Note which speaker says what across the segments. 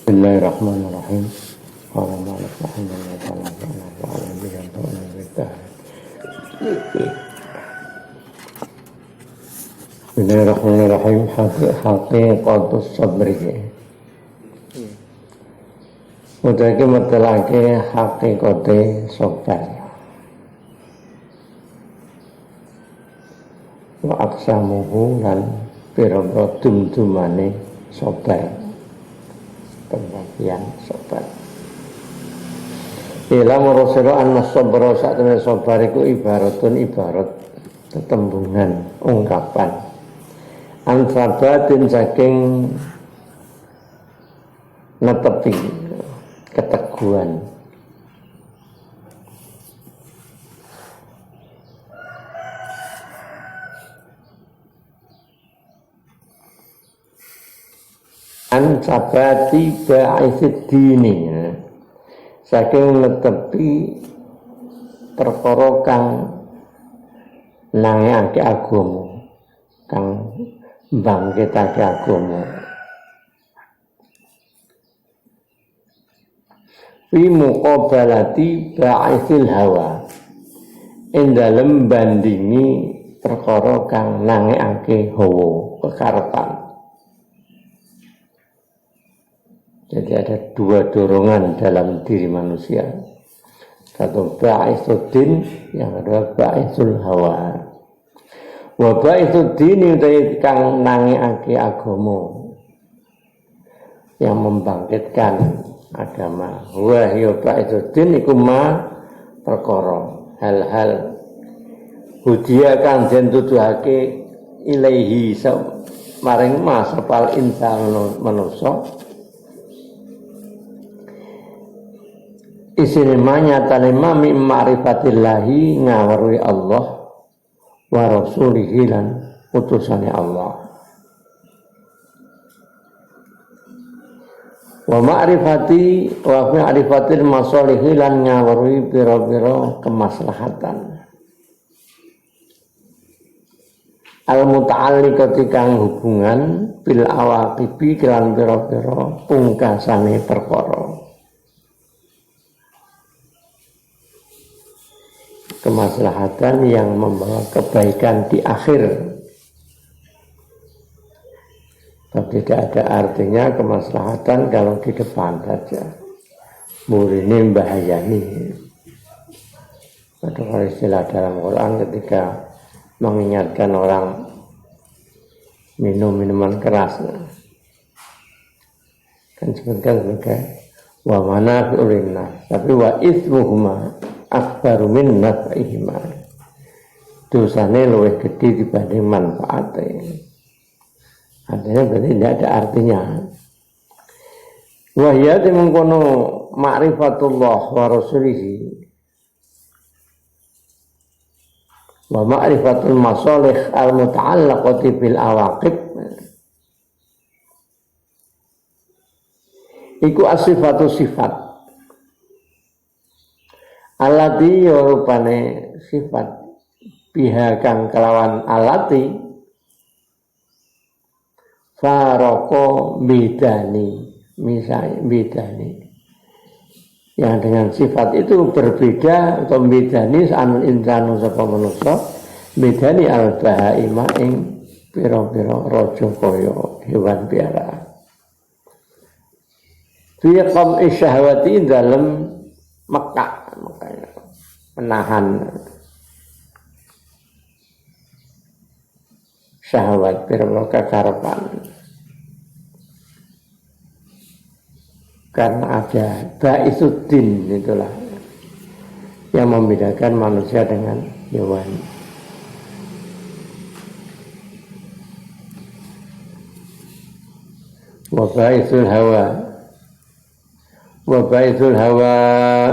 Speaker 1: Bismillahirrahmanirrahim. Qala Malik rahimahullah ta'ala ta'ala bihan ta'ala bihan. Bismillahirrahmanirrahim. Haqiqatus sabri. Mudahnya metelake haqiqate sabar. Wa aksamuhu lan pira-pira dum-dumane sabar. Pembagian sabar. Ilam Rasulullah an-sabra sakjane sabar iku ibarat tetembungan ungkapan ansabatin saking netepi keteguhan ansabati ba'ithid dini saking netepi perkara kang nangake agama kang mbangkitake agama fi muqabalati ba'ithil hawa ing dalem bandingi perkara kang nangake hawa kekarepan. Jadi ada dua dorongan dalam diri manusia. Satu ba'ithuddin, yang kedua ba'ithul hawa. Wa ba'ithuddin itu kang nangiake agama, yang membangkitkan agama. Wa hiya ba'ithuddin iku ma perkara hal-hal hudia kang den tuduhake ilaihi maring mas sapal insan manusa. Isine manyatane mami ma'rifatillahi ngaweruhi Allah wa rasulihi lan utusane Allah. Wa ma'rifatil masalihi lan ngaweruhi pira-pira kemaslahatan. Al-muta'alliqati kang hubungan bil awaqibi kelan pira-pira pungkasane perkara. Kemaslahatan yang membawa kebaikan di akhir. Tapi tidak ada artinya kemaslahatan kalau di depan saja. Murini bahayani. Ada istilah dalam Quran ketika mengingatkan orang minum minuman keras. Kan sebutkan sebagai wa manafi'ul linnas, tapi wa itsmuhuma akbaru min naf'ihima. Dosane luwih gede dibanding manfaatnya. Artinya berarti tidak ada artinya. Wa hiya mengkono ma'rifatullah wa rasulihi wa ma'rifatul masalih al-muta'allaqati bil awaqib iku asifatu sifat alati rupane sifat biha kang kelawan alati faroko bidani misalnya bidani yang dengan sifat itu berbeda atau bidani anul insanu sapa manusa bidani al bahaima ing pira-pira raja kaya hewan piara fi qam'i syahwati dalam Mekah menahan syahwat pira-pira kekarepan karena ada ba'ithuddin itulah yang membedakan manusia dengan hewan. Wa ba'ithul hawa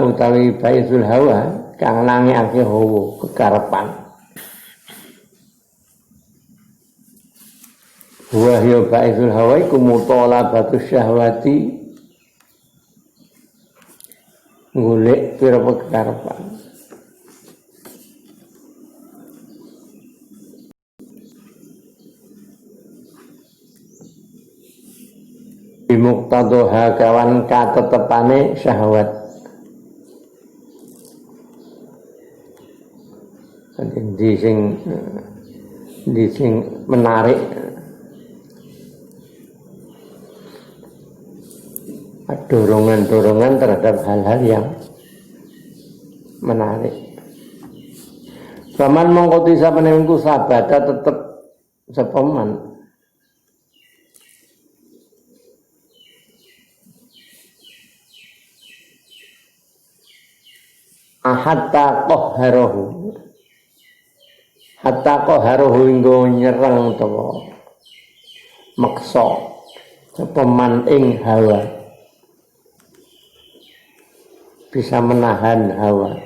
Speaker 1: utawi ba'ithul hawa kang nangake hawa kekarepan. Wa hiya ba'ithul hawa iku mutalabatus syahwati golek pira-pira kekarepan. bimuqtadha kawan katetepane syahwat. Di sing menarik, dorongan-dorongan terhadap hal-hal yang menarik. Faman mongko sapanengku sabada tetep sepeman hatta qaharahu hingga nyerang utawa maksa sepeman ing hawa, bisa menahan hawa.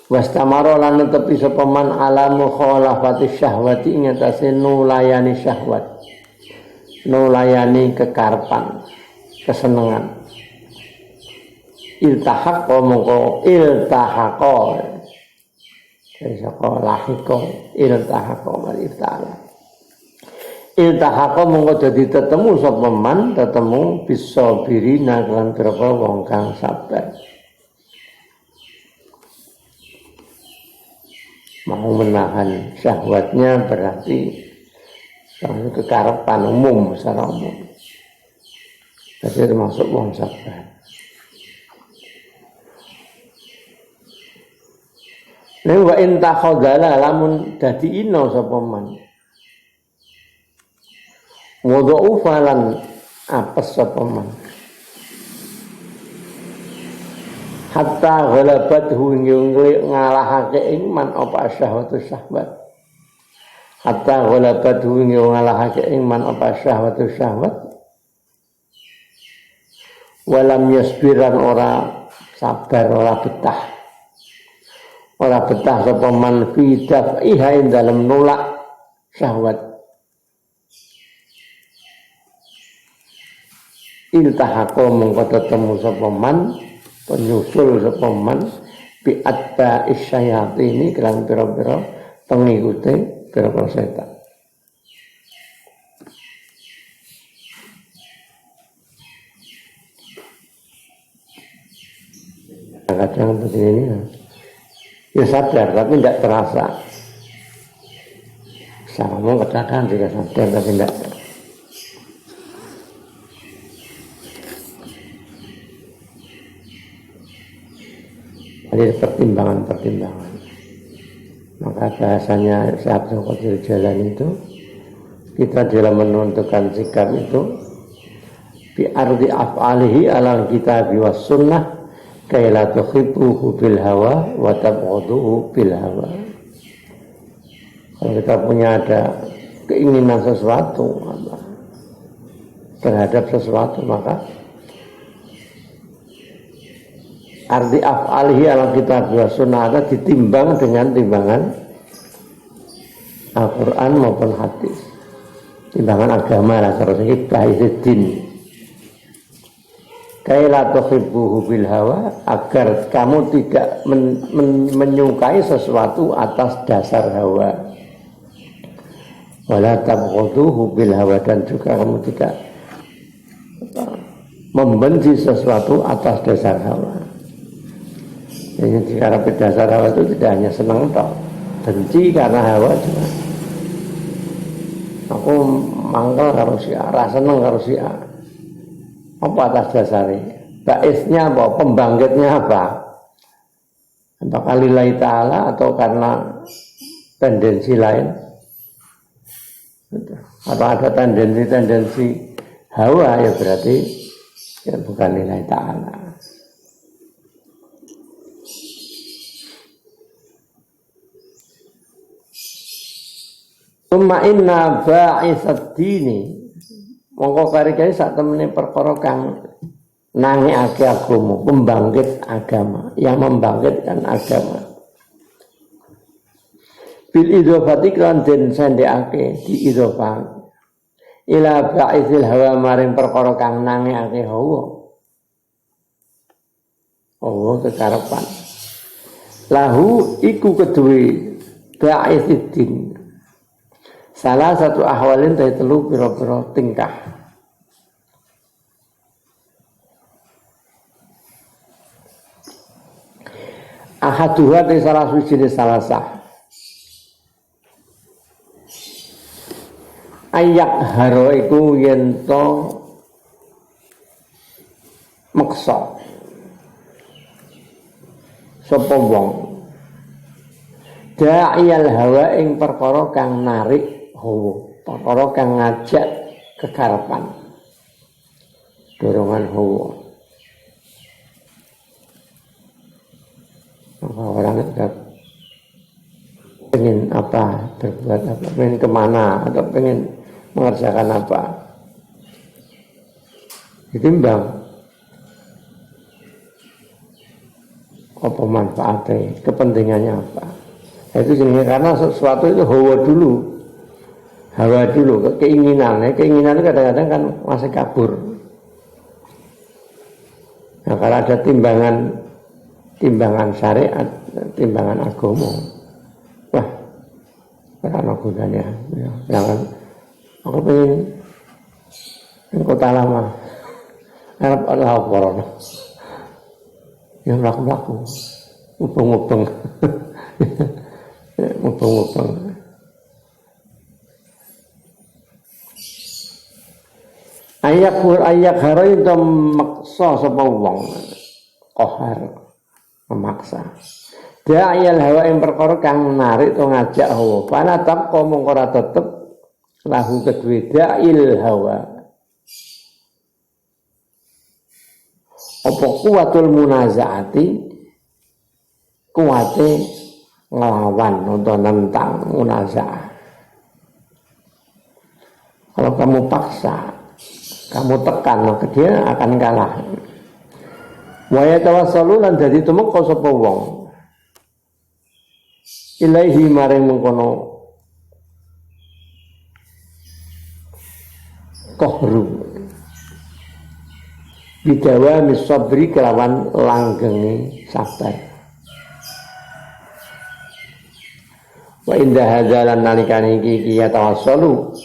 Speaker 1: Wastamaro lan tepi sepeman ala mukhalafati syahwati ing atase nulayani syahwat, nulayani kekarepan, kesenengan. Iltahaqqa mongko iltahaqqa dari lahiko iltahaqqa wal iftala. Iltahaqqa mongko dadi tetemu sepeman tetemu bisabirina lan pira-pira wong kang sabar. Mau menahan syahwatnya berarti kekarepan umum secara umum. Jadi termasuk wong sabar. Nek wa inta khadala lamun dadi ino sapa man. Wada'u falan apes sapa man. Hatta ghalabat hingga ngalahake ing man apa syahwatu syahwat. Hatta ghalabat hingga ngalahake ing man apa syahwatu syahwat. Walam yasbiran ora sabar ora betah. Ora betah sapa man fi daf'iha ing dalem nolak syahwat. Iltahaqo mongko tetemu sapa man penyusul sepeman bi atba isyayatini kelan pira-pira pengikute pira-pira setan. Kadang begini ya sadar tapi tidak terasa. Sama kadang juga sadar tapi tidak. Ada pertimbangan-pertimbangan. Maka bahasanya Syekh Abdul Qadir Jailani itu kita dalam menentukan sikap itu bi ardi af'alihi ala kitabi was sunnah kay la tuhibbuhu bil hawa wa tabghaduhu bil hawa. Kalau kita punya ada keinginan sesuatu terhadap sesuatu maka arti af'alihi ala kitab wa sunnah ada ditimbang dengan timbangan Al-Quran maupun hadis, timbangan agama lah terus ini bahiduddin kaila tuhibbuhu bil hawa agar kamu tidak menyukai sesuatu atas dasar hawa wala tabghaduhu bil hawa dan juga kamu tidak membenci sesuatu atas dasar hawa. Jadi karena berdasar hawa itu tidak hanya senang toh, benci karena hawa juga. Aku mangkel karo si A, seneng karo si A. Apa atas dasarnya? Baisnya apa? Pembangkitnya apa? Apakah lillahi ta'ala atau karena tendensi lain? Atau ada tendensi hawa ya berarti ya bukan lillahi ta'ala. Summa inna ba'isad dini mongko karikane sak temene perkara kang nangekake agama, pembangkit agama, yang membangkitkan agama. Bil idhofati kan den sendekake di idhofah ila ba'isil hawa maring perkara kang nangekake hawa. Oh kekarepan. Lahu iku kedue ba'isid din. Salah satu ahwalin dari telu pira-pira tingkah. ahaduha te salah suci salasah ayak haro iku yen to meksa sapa wong da'iyal hawa ing perkara kang narik hawa, perkara kang ngajak kekarepan dorongan hawa. Orang itu pengen apa, berbuat apa, pengen kemana, atau pengen mengerjakan apa, ditimbang apa manfaatnya, kepentingannya apa. Itu jenisnya karena sesuatu itu hawa dulu, keinginan itu kadang-kadang kan masih kabur. Nah kalau ada timbangan syariat, timbangan agama, wah, karena gunanya, ya, jangan aku pengen kota lama, Arab Allah Corona, yang laku-laku, mubeng-mubeng, mubeng-mubeng. Ayak hara itu maksa sapa wong, qahar. Memaksa da'iyal hawa yang perkara kang narik to ngajak hawa fana tabqa mongko ora tetep lahu kedue da'il hawa apa kuwatul munazaati kuwate nglawan atau nentang munazaah. Kalau kamu paksa, kamu tekan, maka dia akan kalah. Wa yatawassalu lan dadi tumeka sapa wong ilaihi maring mengkono qahru bidawa misabri kelawan langgenge sabar. Wa inda hadalan nalikane iki yatawassalu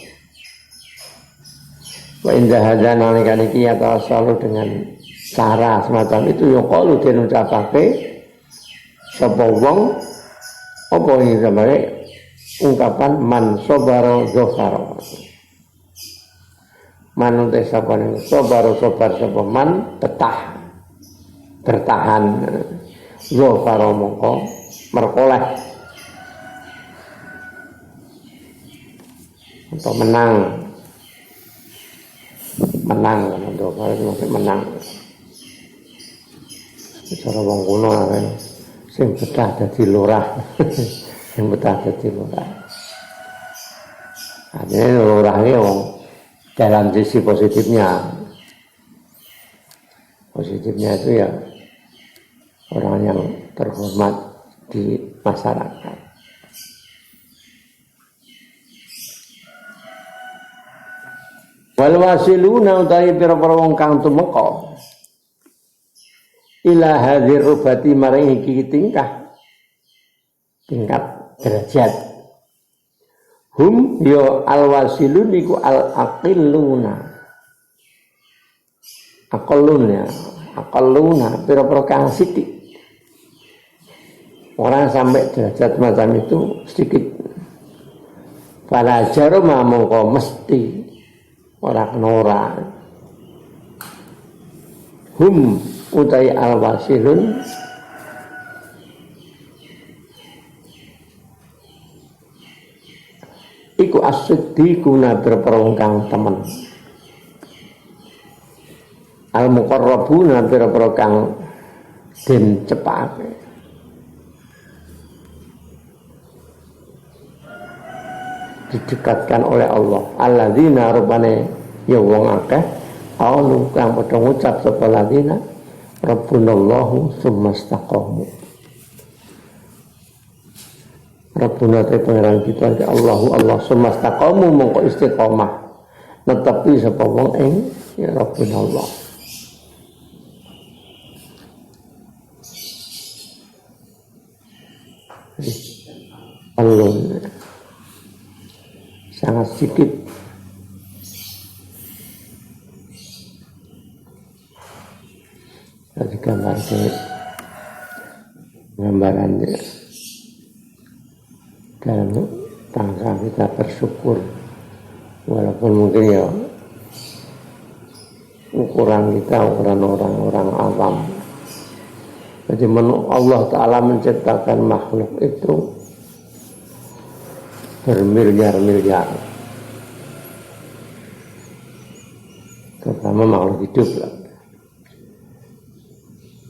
Speaker 1: wa inda hadalan nalikane iki yatawassalu dengan cara semacam itu yang kalau dia ucapake sapa wong apa iki samare ungkapan man sabara dzafara man te sapa sabar sapa man bertahan dzafara mongko merkoleh atau menang dzafara menang. Cara wong kuno kan sing betah dadi lurah. Sing betah dadi lurah. Artinya lurah ini wong dalam sisi positifnya. Positifnya itu ya orang yang terhormat di masyarakat. Wal wasiluna utawi pira-pira wong kang tumeka ila hadir rubati maring iki tingkat derajat hum yo alwasilun iku al aqilluna pira-pira kang sithik orang sampai derajat macam itu sedikit fala jaruma mongko mesti ora kenora hum utai al-wasilun iku as-siddiquna berperongkang temen al-muqarrabuna berperongkang den cepake didekatkan oleh Allah alladzina rubane ya wong akeh alu kang padha ngucap sapa alladzina Rabbunallahu summa istaqamu. Rabbuna te pangeran kita Allahu Allah summa istaqamu mongko istiqomah netepi sapa wong ing ya Rabbunallah. Allah sangat sedikit digambarkan gambarannya dalam rangka kita bersyukur, walaupun mungkin ya ukuran kita ukuran orang-orang awam. Jadi Allah Ta'ala menciptakan makhluk itu bermiliar-miliar, terutama makhluk hidup lah.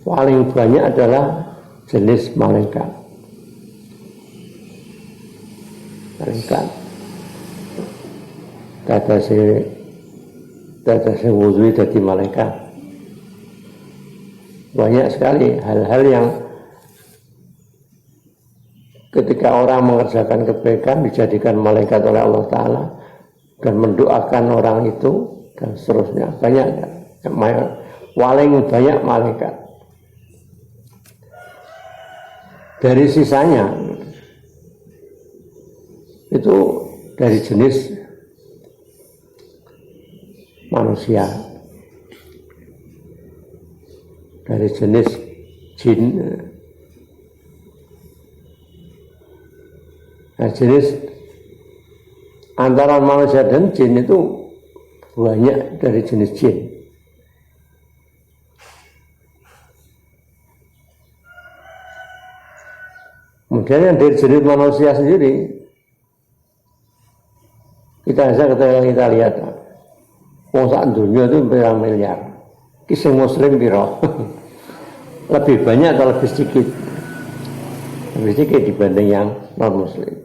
Speaker 1: Paling banyak adalah jenis malaikat. Malaikat. Tata si wudhu jadi malaikat. Banyak sekali hal-hal yang ketika orang mengerjakan kebaikan dijadikan malaikat oleh Allah Ta'ala dan mendoakan orang itu dan seterusnya. Banyak, paling banyak malaikat. Dari sisanya itu dari jenis manusia, dari jenis jin. Nah, jenis antara manusia dan jin itu banyak dari jenis jin. Kemudian yang dari jenis manusia sendiri, kita kita lihat, sak dunia itu berapa miliar, kisah muslim biro, lebih banyak atau lebih sedikit dibanding yang non muslim.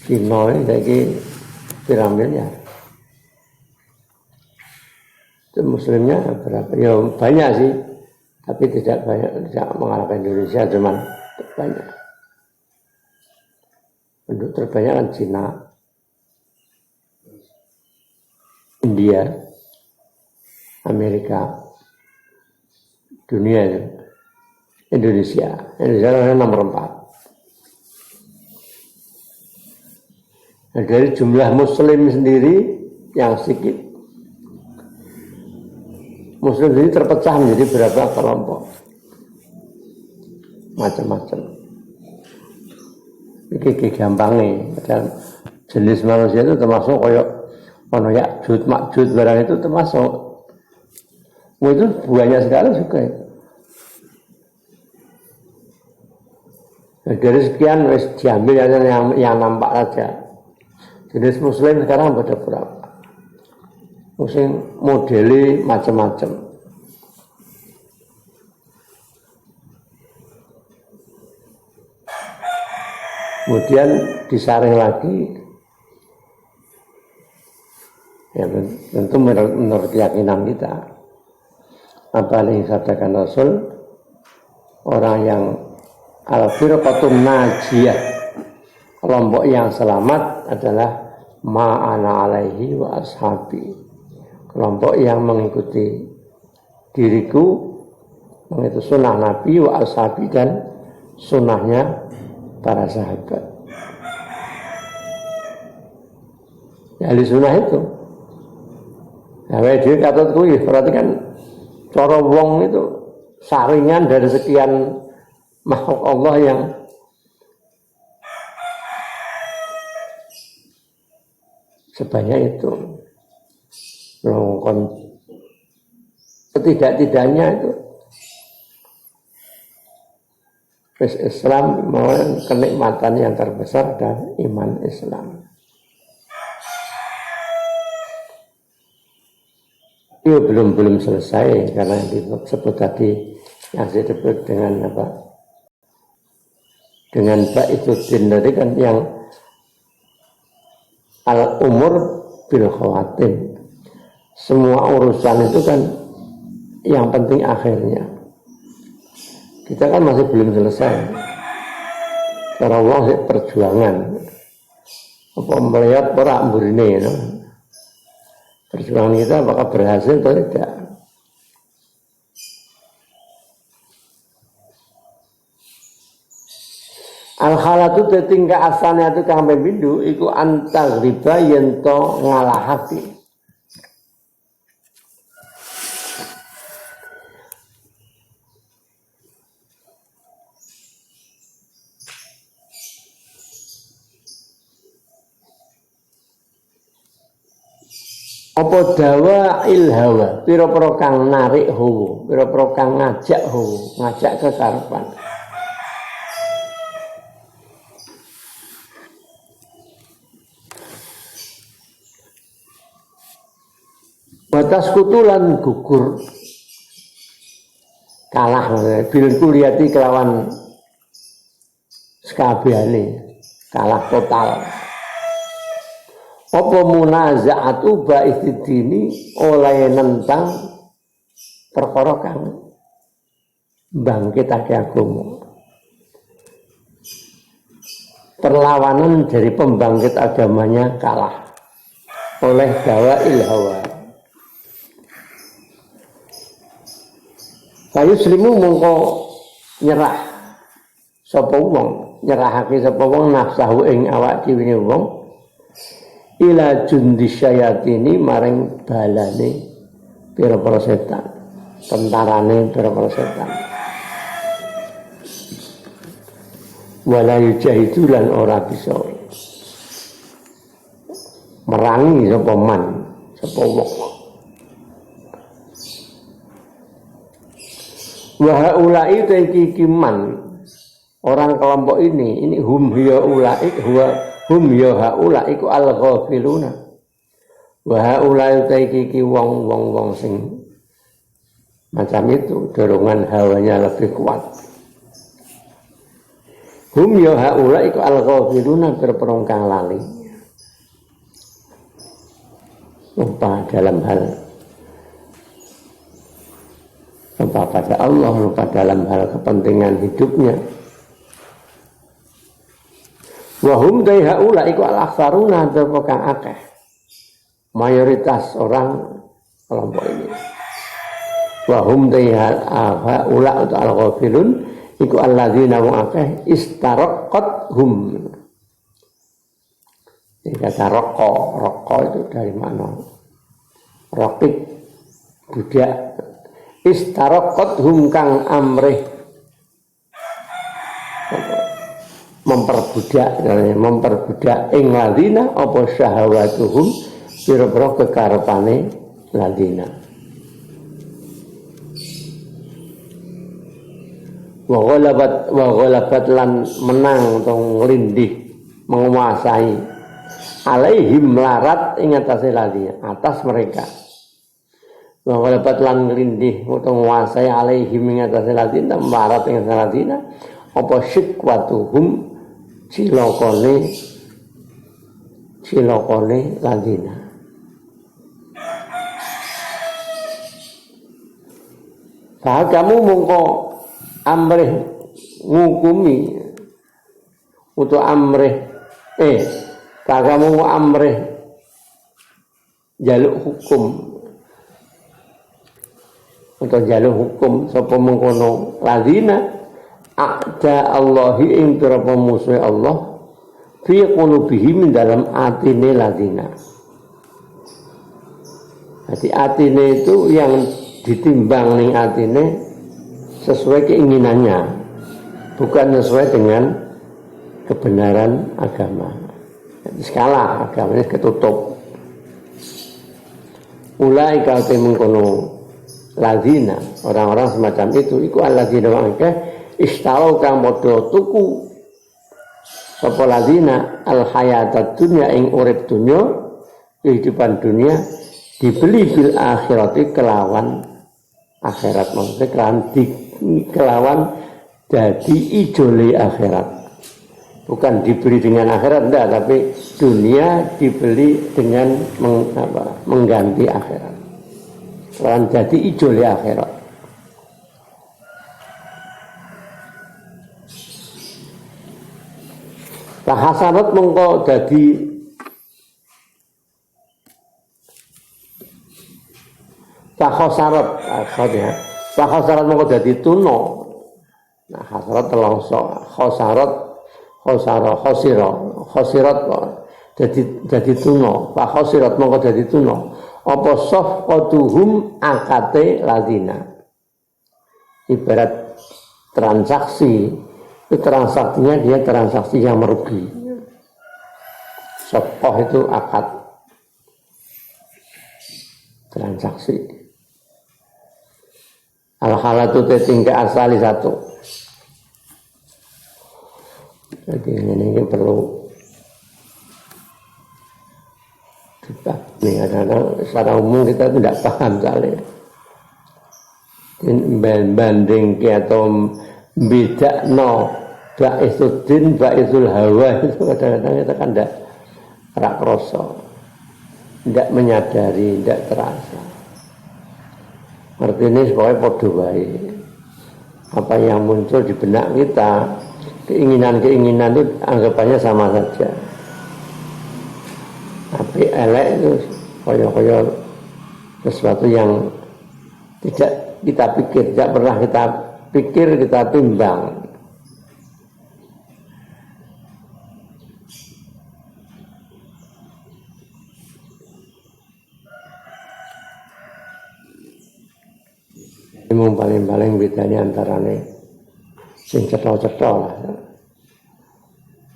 Speaker 1: Cina ini lagi berapa miliar, itu muslimnya berapa? Ya banyak sih, tapi tidak banyak, tidak mengalahkan Indonesia, cuman banyak. Penduduk terbanyak kan Cina, India, Amerika, dunia itu. Indonesia nomor 4. Nah, dari jumlah muslim sendiri yang sedikit, muslim sendiri terpecah menjadi berapa kelompok, macam-macam. Ini gampang nih, jenis manusia itu termasuk kayak ono Ya'jud Ma'jud barang itu termasuk. Itu banyak sekali juga itu. Nah, dari sekian wis diambil yang nampak saja. Jenis muslim sekarang ada berapa? Muslim modeli macam-macam. Kemudian disaring lagi, ya tentu menurut keyakinan kita. Apa yang dikatakan Rasul, orang yang al-firqatun najiyah, kelompok yang selamat adalah ma'ana alaihi wa ashabi, kelompok yang mengikuti diriku, mengikuti sunnah Nabi wa ashabi dan sunnahnya para sahabat. Ya, ahli sunnah itu. Nah, dia kata kuwi berarti kan cara wong itu saringan dari sekian makhluk Allah yang sebanyak itu. Setidak-tidaknya itu Islam mau kenikmatan yang terbesar dan iman Islam. Itu belum selesai karena disebut tadi yang disebut dengan apa? Dengan ba'iduddin tadi kan yang al-umur bil khawatim. Semua urusan itu kan yang penting akhirnya. Kita kan masih belum selesai. Cara Allah perjuangan. Apa melihat perak burine, you know? Perjuangan kita apakah berhasil atau tidak? Al-halatu tingkah asalnya itu kang pembindu iku antal riba yento ngalahati. Apa dawa ilhawa, pira-pira kang narik hawa, pira-pira kang ngajak hawa, ngajak kekarepan. Batas kutulan gugur kalah bil kuliati kelawan sekabehane kalah total. Apa munazaatu ba'idini oleh nentang perkara kang bangkitake agama. Perlawanan dari pembangkit agamanya kalah oleh dawa ilhawa. Kayu selimu mongko nyerah sapa wong, nyerahake sapa wong nafsahu ing awak dhewe wong ila jundi syayatini maring balane pira-pira setan, tentarane pira-pira setan. Wala yujahidu lan ora bisa merangi sapa man, sapa wong. Wa haula'i taiki man, orang kelompok ini hum ya ulai hum ya haula iku al-ghafiluna. Wa haula'i taiki wong sing macam itu, dorongan hawanya lebih kuat. Hum ya haula iku al-ghafiluna, berperongkang lali, lupa dalam hal lupa pada Allah, lupa dalam hal kepentingan hidupnya. Wahum dai haula iku al-aktharuna, berpokang akeh, mayoritas orang kelompok ini. Wahum dai haula atau al-ghafilun iku alladzina wa akeh istaraqat hum. Ini kata roko itu dari mana? Rokik, budak. Istaraqat hum kang amrih memperbudak ing ladina apa syahawatuhum pira-pira kekarepane ladina. Wa ghalabat lan menang atau nglindih menguasai alaihim larat ing atase ladina, atas mereka. Wa ghalabat lan nglindih utawa nguasai alaihim ing atase ladina, larat ing atase ladina apa syikwatuhum cilokone ladina. Kamu mongko amrih ngukumi utawa amrih kamu amrih jaluk hukum atau jaluk hukum sapa mengkono ladina a'da Allahi ing pira-pira musuh Allah fi qulubihim dalam atine ladina. Jadi atine itu yang ditimbang ning atine sesuai keinginannya, bukan sesuai dengan kebenaran agama. Jadi skala agamanya ketutup. Ulai kau mengkono ladina, orang-orang semacam itu iku alladzina wa'aka istarau kang padha tuku sapa ladina al hayatad dunya ing urip dunya, kehidupan dunia dibeli bil akhirati kelawan akhirat, maksudnya kelawan dadi ijole akhirat, bukan dibeli dengan akhirat enggak, tapi dunia dibeli dengan mengganti akhirat, kelawan dadi ijole akhirat. Hasanat mongko dadi Pakhosarat mongko dadi tuna. Nah, hasarat telongso, khosirat dadi tuna. Pakhosirat mongko dadi tuna. Apa safqatuhum akate ladina. Ibarat transaksi, itu transaksinya dia transaksi yang merugi. Safqah itu akad. transaksi. Al-halatu te tingkah asali satu. Jadi ini perlu kita nih kadang-kadang secara umum kita tidak paham soalnya. Banding atau beda no baisuddin baisul hawa itu kadang-kadang kita kan tidak rakroso, tidak menyadari, tidak terasa. Artinya sebagai podo wae. Apa yang muncul di benak kita, keinginan-keinginan itu anggapannya sama saja. Tapi elek itu koyo-koyo sesuatu yang tidak kita pikir, tidak pernah kita pikir, kita timbang. Ini paling-paling bedanya antara sing cetha-cetha lah.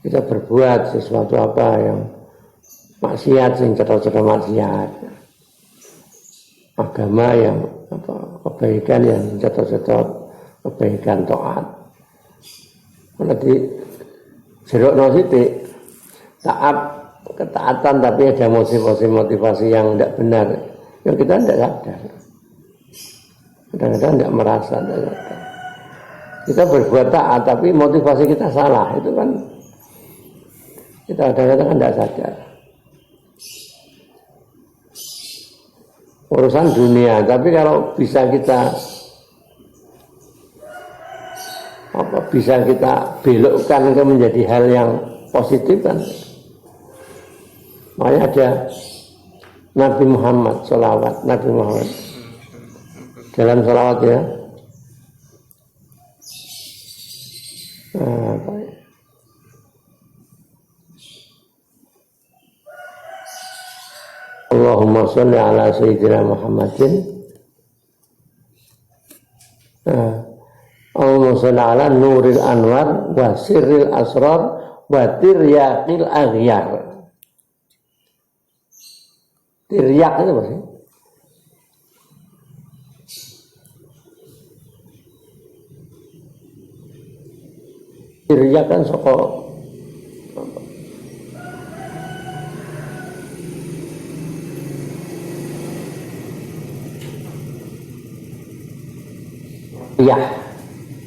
Speaker 1: Kita berbuat sesuatu apa yang maksiat, sing cetha-cetha maksiat. Agama yang kebaikan yang cetha-cetha kebaikan taat. Nanti jeruk sithik taat ketaatan tapi ada motivasi yang tidak benar. Yang kita tidak sadar. Kadang-kadang tidak merasa, tidak sadar. Kita berbuat taat tapi motivasi kita salah, itu kan kita kadang-kadang tidak sadar. Urusan dunia, tapi kalau bisa kita belokkan ke menjadi hal yang positif kan. Makanya ada Nabi Muhammad sholawat, Nabi Muhammad dalam sholawat ya. Allahumma sholli ala sayyidina Muhammadin. Allahumma sholli ala nuril anwar wa sirril asrar wa tiryaqil aghyar. Tiryak itu apa sih? Tiryak kan soko ya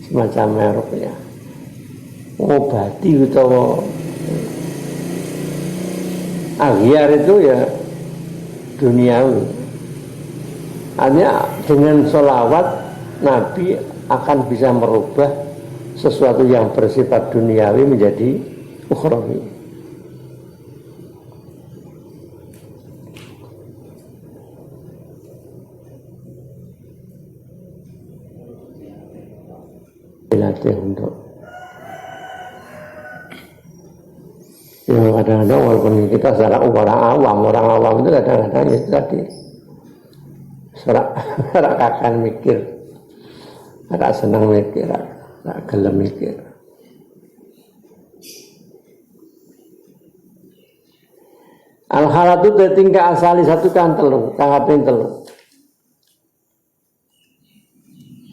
Speaker 1: semacam merek ya ngobati utawa aghyar itu ya duniawi. Hanya dengan sholawat Nabi akan bisa merubah sesuatu yang bersifat duniawi menjadi ukhrawi. Dilatih untuk kadang-kadang walaupun kita secara orang awam itu kadang-kadang itu tadi serak akan mikir, serak senang mikir, serak gelem mikir. Al-halatu tingkah asali satu kan telu, kangaping telu.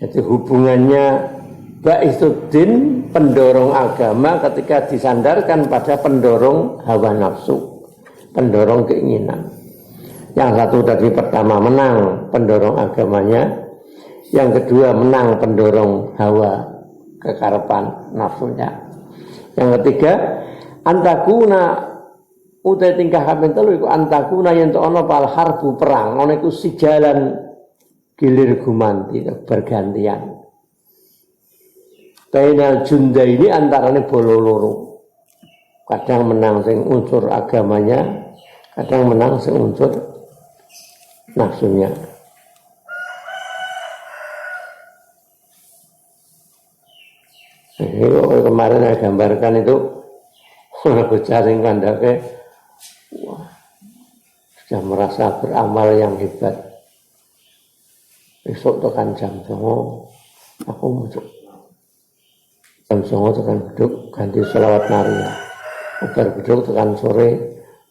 Speaker 1: Jadi hubungannya baisuddin pendorong agama ketika disandarkan pada pendorong hawa nafsu, pendorong keinginan. Yang satu tadi pertama menang pendorong agamanya, yang kedua menang pendorong hawa kekarepan nafsunya. Yang ketiga antakuna utai tingkah kaping telu iku antakuna yen to ana pal harbu perang, ana iku sijalan gilir gumanti bergantian. Bainal junda ini antaranya bololoro. Kadang menang sing unsur agamanya, kadang menang sing unsur nafsunya. Ini kemarin saya gambarkan itu bocah sing kandhake sudah merasa beramal yang hebat. Besok tekan jam 09.00 aku muncul. Jam 09.00 tekan beduk ganti sholawat nariah. Bar beduk tekan sore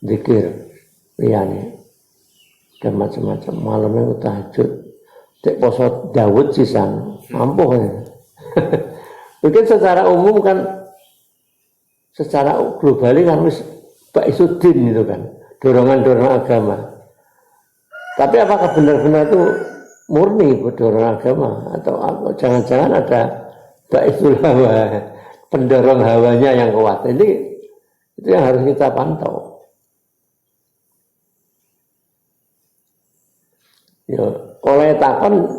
Speaker 1: zikir liyane. ada macam-macam. Malamnya tahajud, cek poso Dawud sisan, mampu ya. Mungkin secara umum kan, secara global kan wis Baisuddin itu kan, dorongan-dorongan agama. Tapi apakah benar-benar itu murni dorongan agama atau jangan-jangan ada Baisul Hawa, pendorong hawanya yang kuat. Ini itu yang harus kita pantau. Ya, oleh takon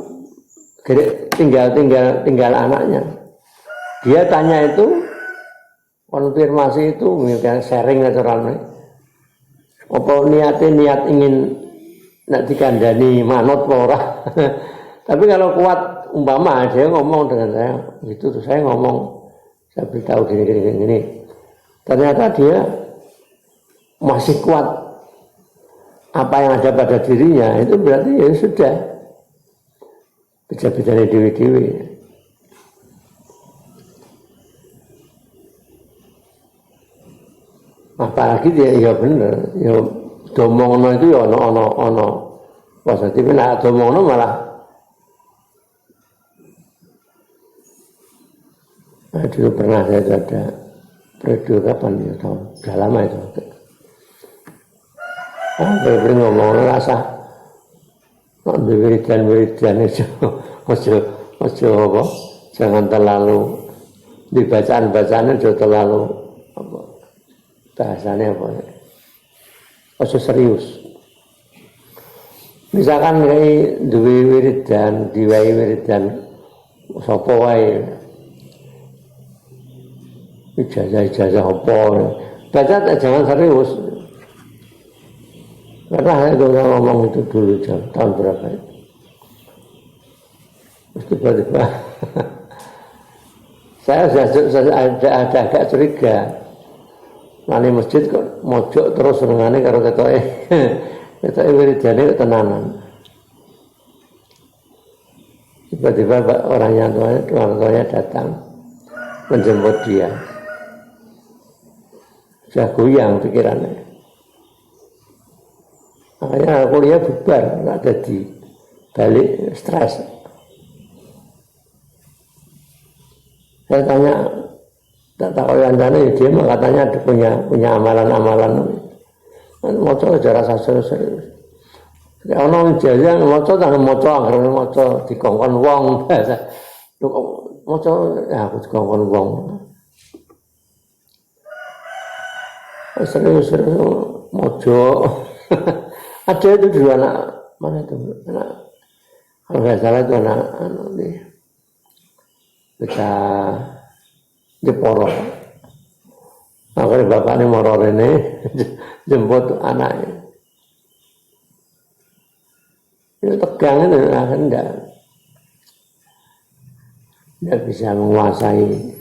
Speaker 1: tinggal anaknya. Dia tanya itu, konfirmasi itu, misalnya sharing atau ramai. Apa niat ingin nak dikandani manut ora. Tapi kalau kuat umpama dia ngomong dengan saya, gitu tuh saya ngomong, saya beritahu gini. Ternyata dia masih kuat apa yang ada pada dirinya, itu berarti ya sudah bisa-bisa dewi-dewi. Apalagi dia ya bener, ya domongno itu ya ono positif, nah domongno malah dulu pernah saya ada periode kapan ya tahun sudah lama itu. Beri ngomong rasa wiridan itu ojo apa, jangan terlalu di bacaan itu terlalu apa, bahasanya apa ya, ojo serius. Misalkan kayak duwe wiridan, diwai wiridan sapa wae, ijazah apa, baca jangan serius. Karena itu ngomong itu dulu tahun berapa itu. Terus tiba-tiba saya ada agak curiga. Nani masjid kok mojok terus senengane karo ketoke wiridane tenanan. Tiba-tiba orang tuanya datang menjemput dia. Sudah goyang pikirannya. Makanya kuliah bubar, nggak jadi balik stres. Saya tanya, tak tahu yang tanya, dia mah katanya ada punya amalan-amalan. Moco aja rasa serius. Ono ijazah moco tak moco dikongkon wong bahasa. Moco ya aku dikongkon wong. Serius mojo. Ada itu dulu anak mana itu anak, kalau nggak salah itu anak nih kita di Poro. Akhirnya bapaknya moror ini jemput anaknya. Itu tegang itu akhirnya tidak bisa menguasai.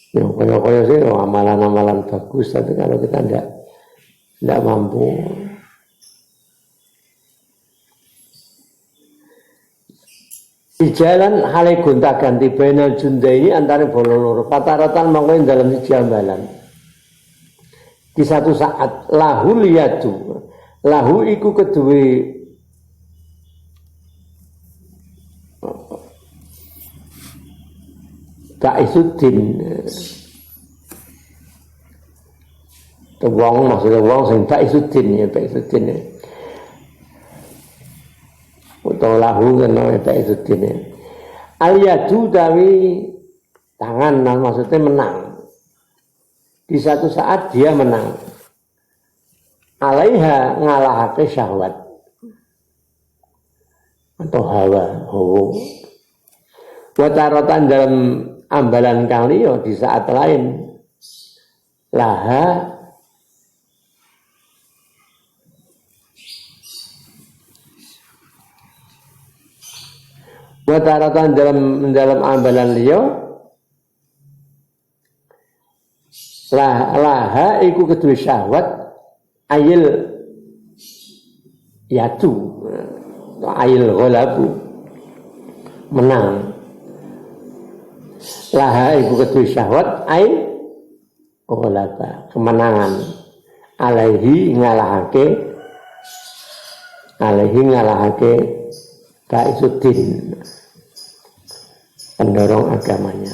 Speaker 1: Ya, kaya sih amalan-amalan bagus, tapi kalau kita tidak mampu. Di jalan hale gonta ganti bainal junda ini antara bola loro pataratan mangkoin dalam siji ambalan. Di satu saat lahu liyadu, lahu iku kedue Baisuddin, wong maksudnya wong sing Baisuddin ya Baisuddin ya. Utawa lahu kena Baisuddin ya. Aliyadu dawi tangan, maksudnya menang. Di satu saat dia menang. Alaiha ngalahake syahwat atau hawa. Wataratan dalam ambalan kali ya di saat lain laha wataratan dalam ambalan liya laha iku kedua syahwat ayil yatu ayil ghalabu menang. Laha iku kedua syahwat ai ghalaba, kemenangan, alaihi ngalahake Baisuddin, pendorong agamanya.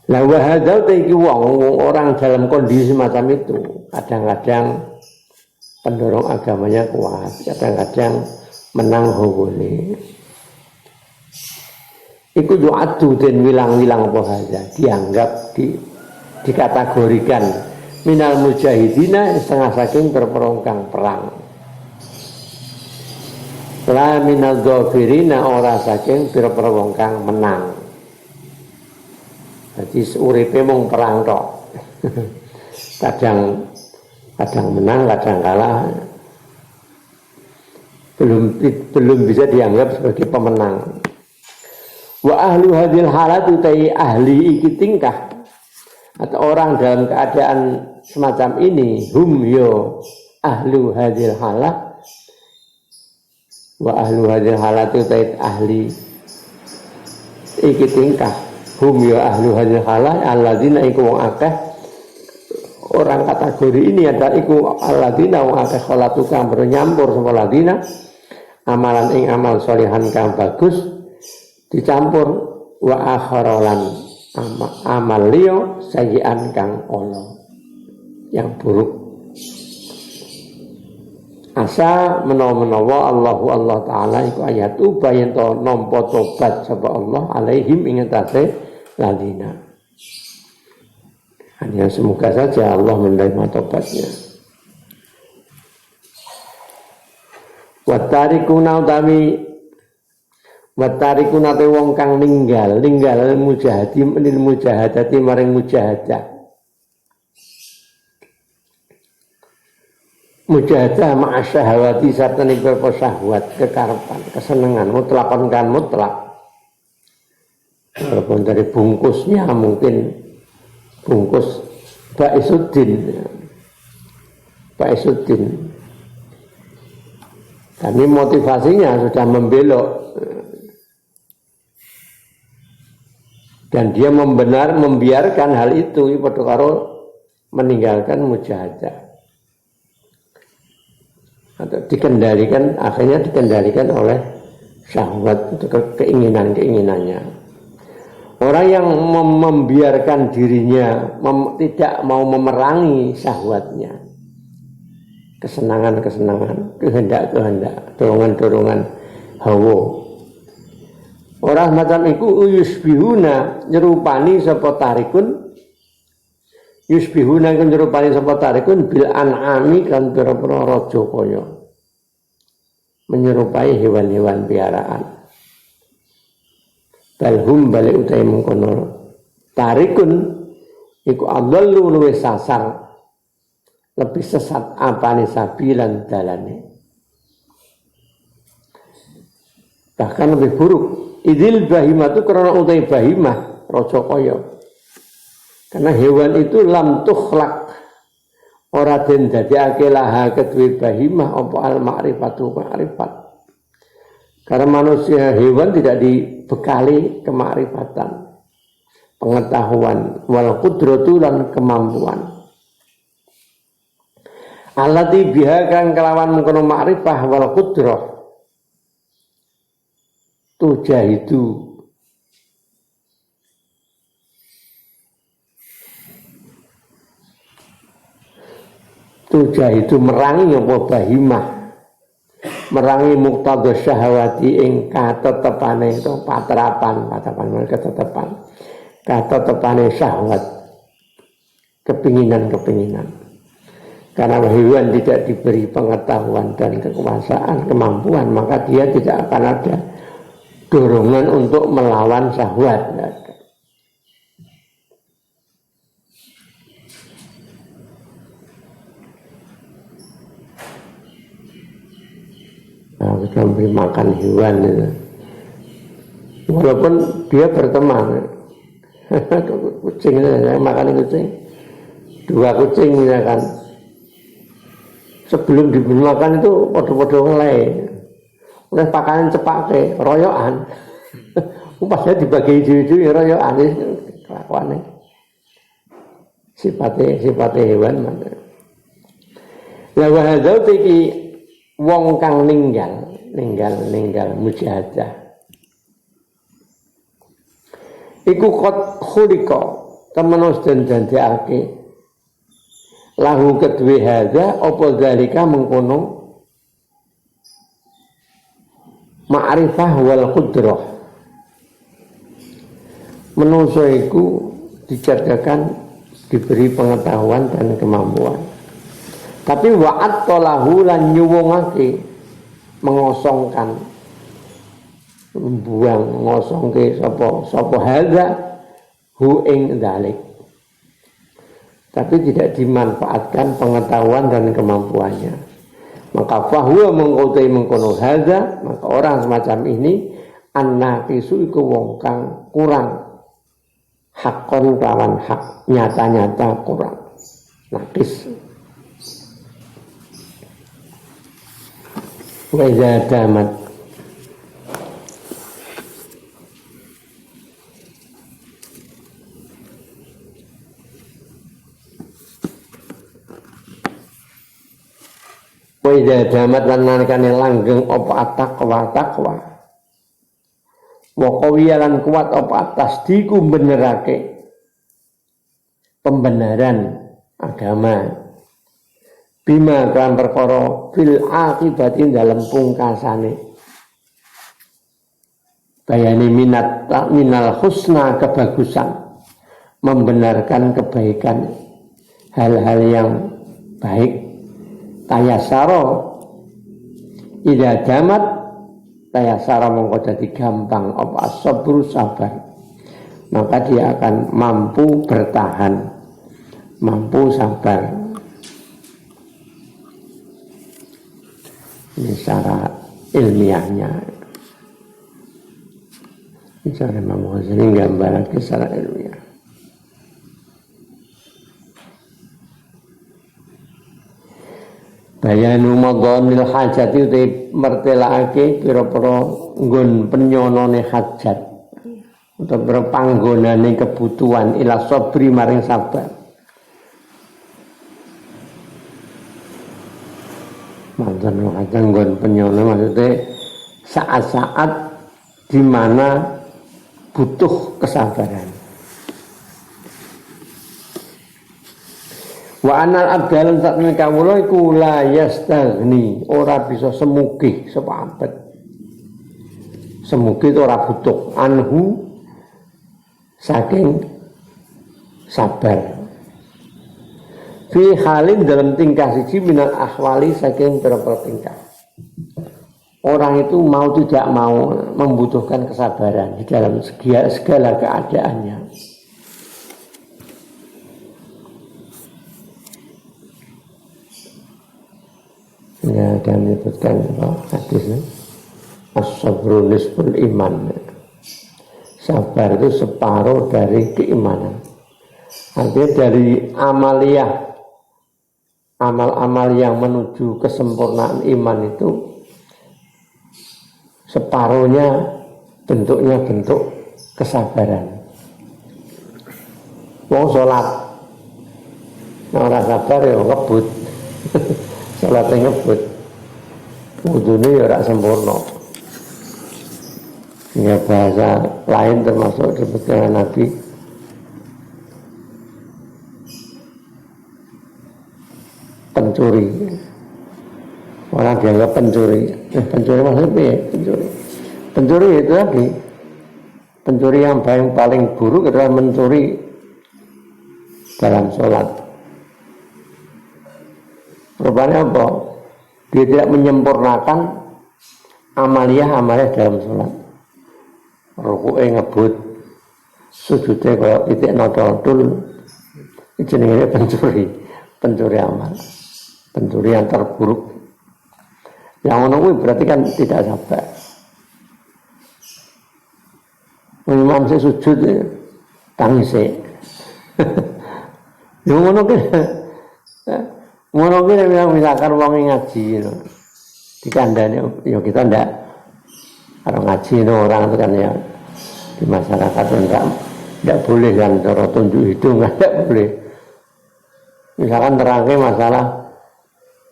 Speaker 1: Lah wahadau iki wong orang dalam kondisi macam itu, kadang-kadang pendorong agamanya kuat, kadang-kadang menang hawone. Iku yu'addu den wilang-wilang apa saja, dianggap dikategorikan minal mujahidina setengah saking berperongkang perang. La minal dhafirina ora saking berperongkang menang. Jadi uripe mung perang tok. kadang menang, kadang kalah. Belum bisa dianggap sebagai pemenang. Wa ahlu hadil halat utai ahli iki tingkah atau orang dalam keadaan semacam ini, hum yo ahlu hadil halat, wa ahlu hadil halat utai ahli iki tingkah, hum yo ahlu hadil halat alladzina iku wong akeh. Orang kategori ini adalah iku alladzina wong akeh kholatu kang bernyampur sapa ladina amalan ing amal sholihan kang bagus dicampur wa akharalan amal liya sayyi'an kang ana yang buruk. Asa menawa Allah taala iku ayat ubah yen to nampa tobat sapa Allah alaihim ing atase ladina. Hanya semoga saja Allah menerima tobatnya. Watarikuna te wong kang ninggal mujahadati maring mujahadah. Mujahadah ma'asyahawati sarta niku syahwat, kekarepan, kesenangan mutlakon kan mutlak. Walaupun dari bungkusnya mungkin bungkus Baisuddin. Tapi motivasinya sudah membelok. Dan dia membiarkan hal itu padha karo meninggalkan mujahadah. Atau akhirnya dikendalikan oleh syahwat, itu keinginannya. Orang yang membiarkan dirinya tidak mau memerangi syahwatnya, kesenangan-kesenangan, kehendak-kehendak, dorongan-dorongan hawa. Orang macam iku yusbihuna nyerupani sapa tarikun, yusbihuna kan nyerupani sapa tarikun bil an'ami kan pira-pira raja kaya, menyerupai hewan-hewan piaraan. Balhum balik utai mengkono tarikun iku adallu luwih sasar, lebih sesat apane sabilan dalane, bahkan lebih buruk. Idil bahimah itu karena utai bahimah raja kaya, karena hewan itu lam tukhlak ora den dadekake laha kedue bahimah apa al ma'rifatu ma'rifat. Karena manusia hewan tidak dibekali kemakrifatan, pengetahuan, wal qudratu lan kemampuan. Allati biha kang kelawan mengkono makrifah wal qudrah tujahidu merangi apa bahimah, merangi muqtadha syahwati ing katetepane itu patrapan katetepane syahwat, kepinginan. Karena hewan tidak diberi pengetahuan dan kekuasaan, kemampuan, maka dia tidak akan ada dorongan untuk melawan syahwat. Nah, kita memberi makan hewan itu. Walaupun dia berteman, kucing saya makan kucing, 2 kucing misalkan, sebelum diberi makan itu podo-podo ngelai, oleh pakanan cepake royokan, Pasnya dibagi dhewe-dhewe ya aneh kelakuane. Sifate hewan mana. Lah wa hadza iki wong kang ninggal mujahadah. Iku kot khuliqa temenos den janjiake lahu kedue hadza apa zalika mengkono ma'rifah wal qudrah. Manusia iku diciptakan diberi pengetahuan dan kemampuan. Tapi wa'at tolahu lan nyuwungake mengosongkan ngosongke sapa hadza hu ing dzalik. Tapi tidak dimanfaatkan pengetahuan dan kemampuannya. Maka fahuwa mengkotai mengkono hadza, maka orang semacam ini an-naqisu iku wong kang kurang hakon lawan hak, nyata-nyata kurang naqis. Wa idza damat wa idza damat lan nalikane langgeng apa takwa wa qawiyalan kuat apa tasdiku benerake pembenaran agama bima kan perkara fil akibati dalam pungkasane bayani minal husna kebagusan membenarkan kebaikan hal-hal yang baik tayasaro idza damat tayasara mongko dadi gampang apa sabru sabar, maka dia akan mampu bertahan, mampu sabar. Ini secara ilmiahnya. Bicara Imam Ghazali gambaran secara ilmiah. Bayanu madhanil hajati uti mertelake pira-pira nggon penyonone hajat utawa panggonane kebutuhan ila sabri maring sabar. Madhanil hajat nggon penyono maksudnya saat-saat di mana butuh kesabaran. Wa anal abdalan satmene kawula iku la yastaghni, ora bisa semugih sapa abad. Semugih itu ora butuh anhu saking sabar. Fi halin dalam tingkah siji minal ahwali saking pira-pira tingkah. Orang itu mau tidak mau membutuhkan kesabaran di dalam segala keadaannya. Ya, dia menyebutkan hadisnya as-sabru nisful iman. Sabar itu separuh dari keimanan. Artinya dari amal-amal yang menuju kesempurnaan iman itu separuhnya bentuknya bentuk kesabaran. Wong sholat, orang sabar ya ngebut. Salatnya ngebut, wudhunya ya rak sempurna. Ya bahasa lain termasuk disebutkan Nabi pencuri. Orang dianggap pencuri. Pencuri maksudnya apa ya? Pencuri itu lagi. Pencuri yang paling buruk adalah mencuri dalam sholat. Rupanya apa? Dia tidak menyempurnakan amaliyah dalam sholat. Rukuknya ngebut, sujudnya kalau titik nodol-nodol, itu namanya pencuri amal, pencuri yang terburuk. Yang menunggu berarti kan tidak sabar. Imam saya sujud, tangis saya. Yang menunggu ngono ki misalkan wong ngaji di kandhane ya kita ndak karo ngaji orang itu kan ya di masyarakat tidak boleh kan cara tunjuk hidung tidak boleh. Misalkan terangke masalah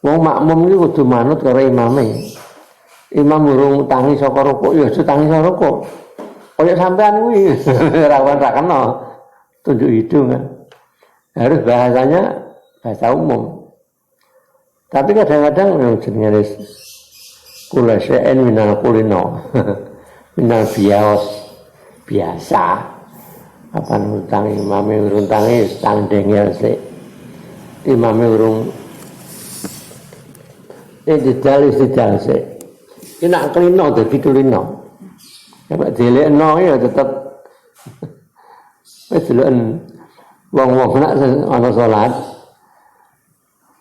Speaker 1: wong makmum iki kudu manut karo imame. Imam urung tangi saka rukuk ya aja tangi saka rukuk. Kaya sampean kuwi rawan ra kena tunjuk hidung kan. Harus bahasanya bahasa umum. Tapi kadang-kadang yang jenenge kula syai'in minal kulino. Minal biasa. Apa nutangi imame urung tangi standengnya sik. Imame urung didal sik. Ki nak klino dadi kulino. Nek dilekno ya tetep wis deloken wong-wong nak ana salat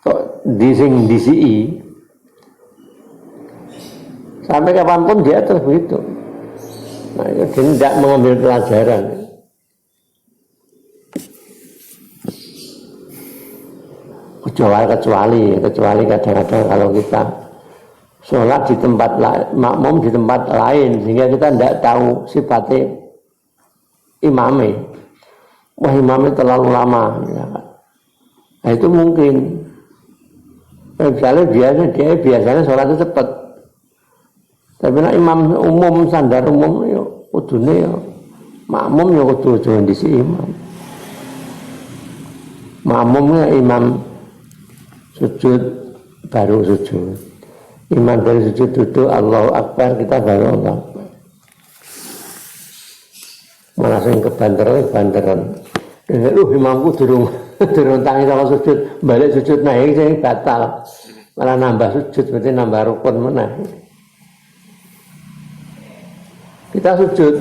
Speaker 1: kok disiki sampai kapanpun dia terus begitu. Nah, itu dia tidak mengambil pelajaran. Kecuali kadang-kadang kalau kita sholat di tempat makmum di tempat lain sehingga kita tidak tahu sifatnya imamnya. Wah, imamnya terlalu lama. Nah, itu mungkin. Biasanya sholat itu cepat. Tapi nak imam umum standar umum ya kudune ya makmum ya kudu jangan disi imam. Makmumnya imam sujud baru sujud. Imam dari sujud duduk Allahu Akbar kita baru Allahu Akbar. Malah sing kebanteran. Imamku durung tangi sama sujud, balik sujud naik sing batal. Malah nambah sujud berarti nambah rukun meneh. Kita sujud,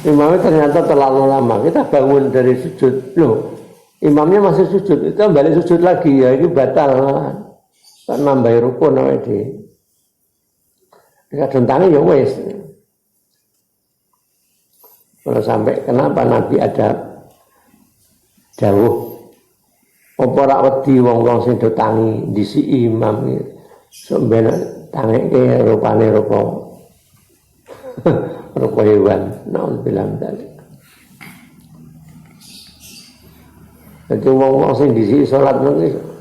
Speaker 1: imamnya ternyata terlalu lama. Kita bangun dari sujud, loh, imamnya masih sujud, kita balik sujud lagi ya, ini batal. Tak nambah rukun awake dhewe. Kadang tangi ya wis. Kalau sampai kenapa Nabi ada dawuh apa rak wedi wong-wong sing do tangi disi imam iki. Sok ben tangeke rupane rupa hewan. Naon bilang tadi. Jadi wong-wong sing disi salat niku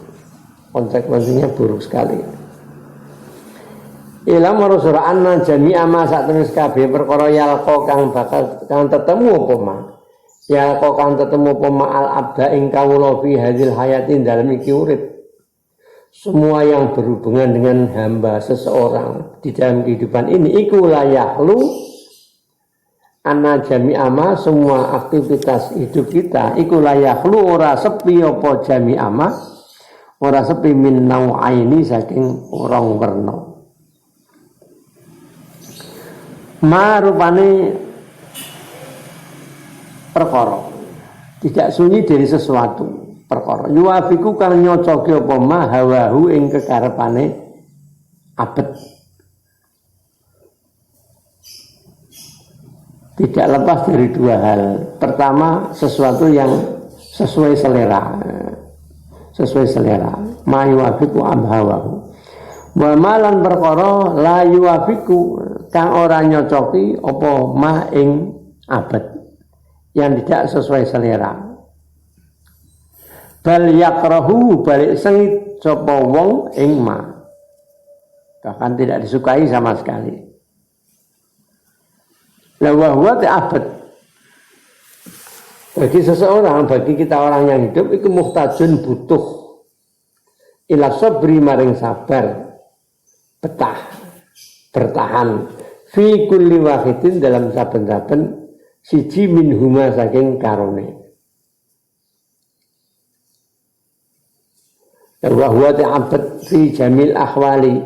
Speaker 1: konsekuensinya buruk sekali. Ilam rasul anna jami'a ma sak terus kabeh perkara yalqa kang bakal kang tetemu apa ma. Yalqa kang tetemu apa ma al abda ing kawula fi hadzal hayatin dalam iki urip. Semua yang berhubungan dengan hamba seseorang di dalam kehidupan ini iku layahlu anna jami'a ma semua aktivitas hidup kita iku layahlu ora sepi apa jami'a ma ora sepi min nau'aini saking rong werna. Ma rupane perkara tidak sunyi dari sesuatu perkara yuwafiku kang nyocoke apa ma hawahu ing kekarepane abet. Tidak lepas dari dua hal. Pertama, sesuatu yang sesuai selera ma yuwafiku hawahu wa malan perkara la yuwafiku kang ora nyocoki apa ma ing abet yang tidak sesuai selera. Bal yakrahu balik sengit sapa wong ing ma, bahkan tidak disukai sama sekali. La wahwa ta'abad. Bagi seseorang, bagi kita orang yang hidup itu muhtajun butuh ila sabri maring sabar, bertahan fi kulli wahidin dalam saben-saben siji min huma saking karone. Wa huwa ta'abbad fi jamil ahwali.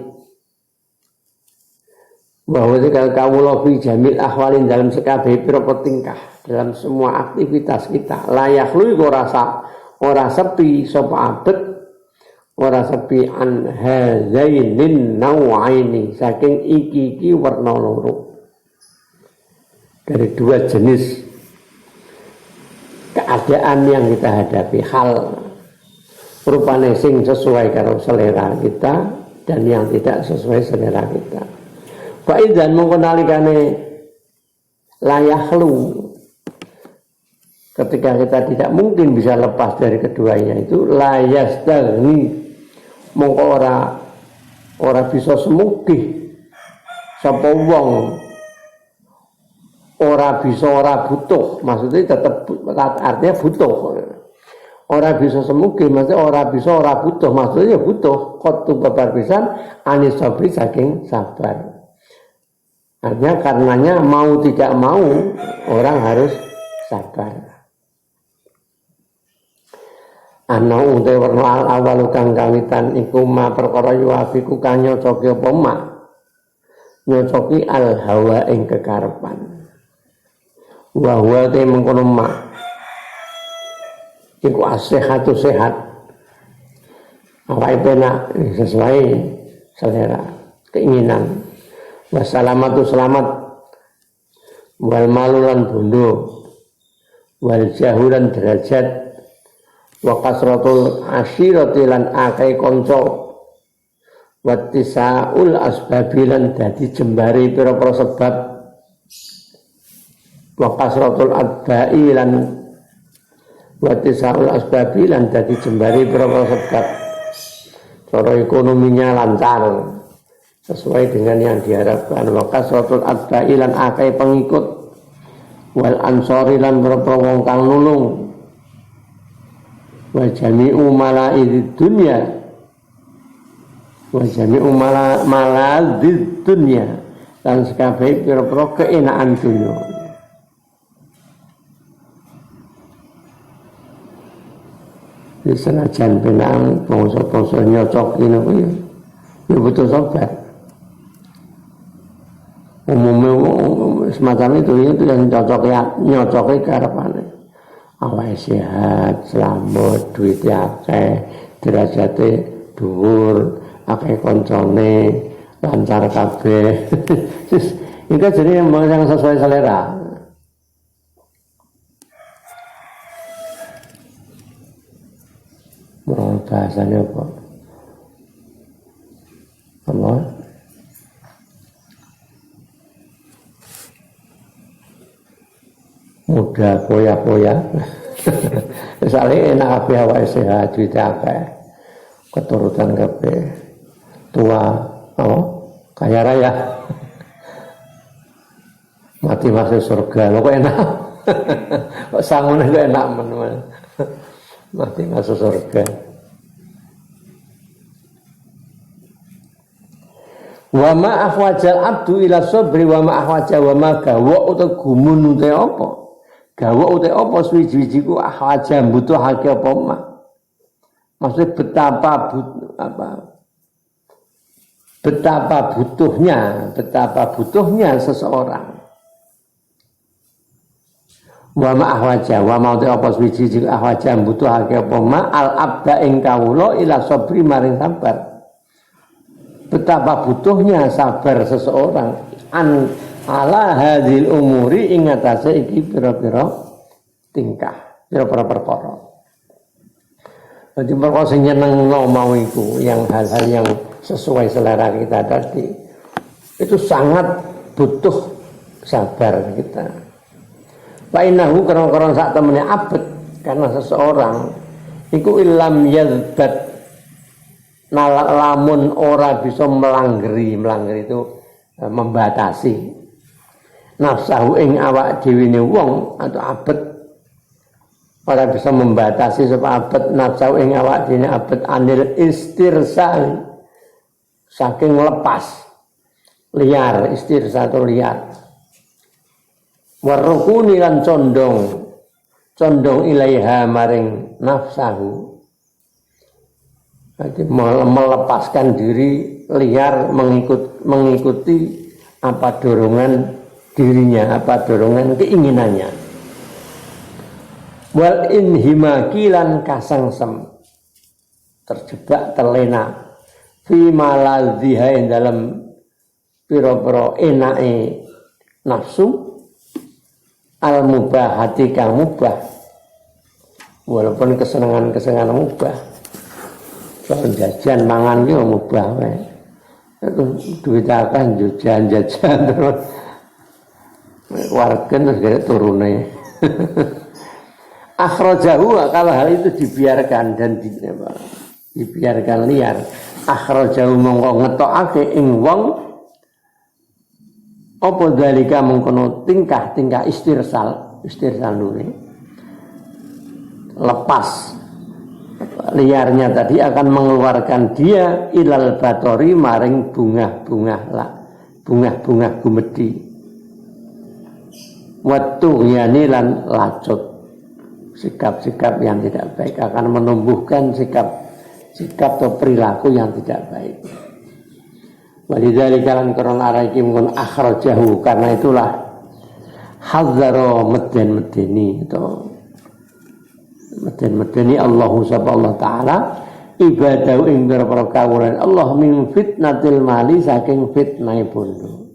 Speaker 1: Wa huwa kawula fi jamil ahwali dalam sekabeh pira tingkah, dalam semua aktivitas kita. La yakhlu ora sepi sapa abet, ora sepi an hadzainin nau'aini saking iki werna loro. Dari dua jenis keadaan yang kita hadapi, hal rupane sing sesuai karo selera kita dan yang tidak sesuai selera kita. Fa idzan mongko nalikane layahlu. Ketika kita tidak mungkin bisa lepas dari keduanya itu layastagni, mongko ora bisa semugih sapa wong, ora bisa ora butuh, maksudnya tetap artinya butuh. Ora bisa semugih maksudnya ora bisa ora butuh, maksudnya ya butuh kotu babar pisan anis sabri saking sabar. Artinya karenanya mau tidak mau orang harus sabar. Ana uta warna awal kang kawitan iku ma perkara yuafiku kang nyocoki apa ma nyocoki al hawa ing kekarepan. Wa huwa te mengkono ma iku asehatu sehat. Awake penak sesuai selera keinginan. Wassalamatu selamat wal malulan bondo wal jahulan derajat wa kasratul asyirati lan akeh kanca wa tisaul asbabilan dadi jembari pira-pira sebab wa kasratul adba'i lan wa tisaul asbabilan dadi jembari pira-pira sebab cara ekonominya lancar sesuai dengan yang diharapkan. Wa kasratul adba'i lan akeh pengikut wal ansori lan pira-pira wong kang nulung wa jami'u malaidid dunya wa jami'u malaidid dunya lan sekabeh pira-pira keenaan dunya. Di senajan benang bangsa-bangsa nyocok ini ya butuh sabar. Umumnya semacam itu yang nyocoknya keharapane. Awake sehat, selamat, duit akeh, derajate dhuwur, akeh koncone, lancar kabeh. Itu jadi yang sesuai selera. Mau bahasanya apa? Apa? Muda poya-poya. Misalnya enak kabeh awake sehat, duit akeh, keturutan kabeh, tua, kaya raya, mati masuk surga. Lo kok enak? Kok sangun itu enak men. Mati masuk surga. Wa ma akhwajal abdu ila sabri wa ma akhwaja wa ma gawa uta gumun uta apa? Gawa uta apa suwi-wiji ku akhwaja mbutuhake apa mak? Maksudnya betapa butuhnya seseorang. Wa ma ahwaja wa ma apa suci ahwaja butuhake apa ma al abda ing kawula ila sabri maring sabar. Betapa butuhnya sabar seseorang an ala hadil umuri ing atase iki pira-pira tingkah, pira-pira perkara. Jadi perkara sing nyenengno mau iku yang hal-hal yang sesuai selera kita tadi itu sangat butuh sabar kita. Fainahu karena saat temennya abad karena seseorang iku ilam yazbat lamun ora bisa melanggeri itu membatasi nafsahu ing awak dhewe ne wong atau abad ora bisa membatasi sapa abad nafsahu ing awak dhewe abad anil istirsal saking lepas liar istirsal atau liar warukuni lan condong ilaiha maring nafsahu. Jadi melepaskan diri liar mengikuti apa dorongan dirinya, apa dorongan keinginannya. Wal inhimaki lan kasangsem terjebak terlena fi maladhiha dalam pira-pira enake nafsu al mubahati kang mubah walaupun kesenangan mubah soal jajan mangan ki mubah wae itu duit akan jajan terus warga terus gak turune. Akhrajahu, kalau hal itu dibiarkan dan dibiarkan liar, akhrajahu mongko ngetokake ing wong apa dalika mengkono tingkah istirsal nuri lepas liarnya tadi akan mengeluarkan dia ilal batori maring bunga gumedi watu yani lan lacut, sikap-sikap yang tidak baik akan menumbuhkan sikap atau perilaku yang tidak baik. Walidzalika lan karena araiki mun akhrajahu, karena itulah hadzara medeni Allah subhanahu wa taala ibadahu ing para kawulan Allah min fitnatil mali saking fitnah bondo